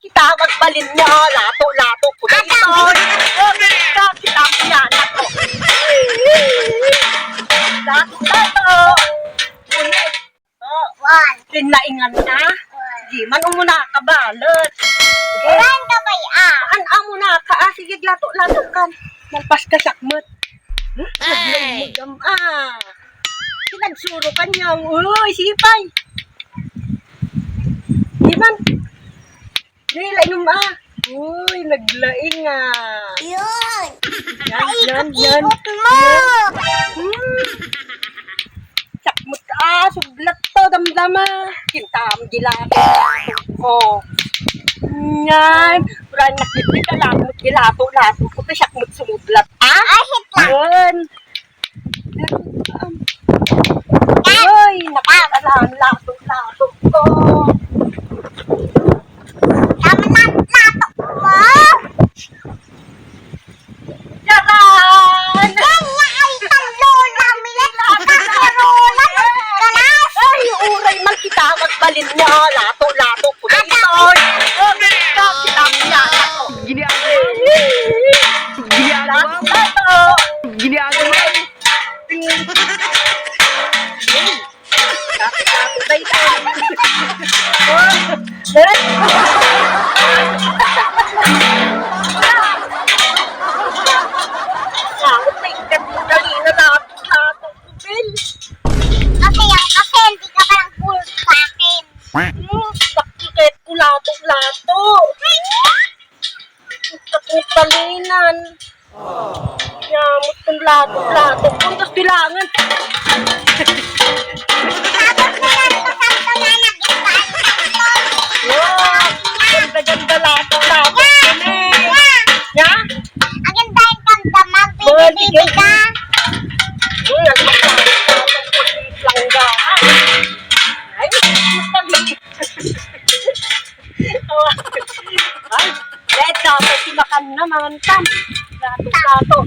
Kita magbalin mo, lato-lato ko na ito. Kita yan ako. Lato-lato. Tinaingan na. Di man umuna ka balot. Ulan ka ba An mo na ka. Sige, lato-lato ka. Malpas ka sakmot. Naglaymugam Sinagsuro ka niya. Uy, sipay. Di man. Nilay nung Uy, naglaing Yun! Yan. Ikot mo! Sakmot ka, sublat to, damdama. Kintam, dilato ko. Yan. Kurang nakikita ka lang, dilato-lato ko. Sakmot sumublat. Ahit lang! Yan. Uy, nakakalang lato-lato ko. Tama na ang lato mo! Yaran! Kanya ay talola! Milat ka karola! Galas! Ay, uray man kita magbalin mo. Lato-lato ko na ito. Kita yan ako. Lato-lato. Lato-lato na Kasi hindi ka parang full sa akin. Bakit ko lato-lato? Kaputalinan. Yamot kong lato-lato. Kung gusto bilangan. Tapos mo lang ito sa na nag-istaan Ganda-ganda lato-lato. Ya? Ang ganda yung kang damag, baby ka. Ay, red dapat simakan naman tam. Lato-lato.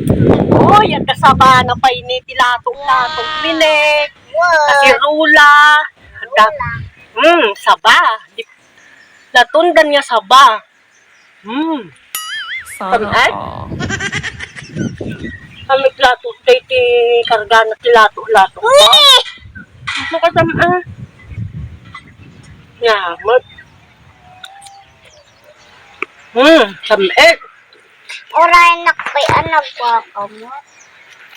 Uy, ang kasaba na pa initi lato-lato. Minek. Kasi rula. Saba. Latundan nga saba. Sana kami lato. Ti karga na ti lato-lato. Makasama. Yamot. Samet. Oray nakpay anak ko mo.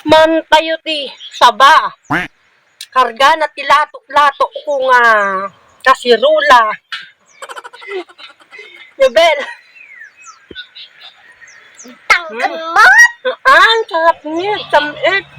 Man tayo ti saba. Karga na ti lato-lato ko nga kasirula. Yabel. Tangkan mo? Sarap niya. Samet.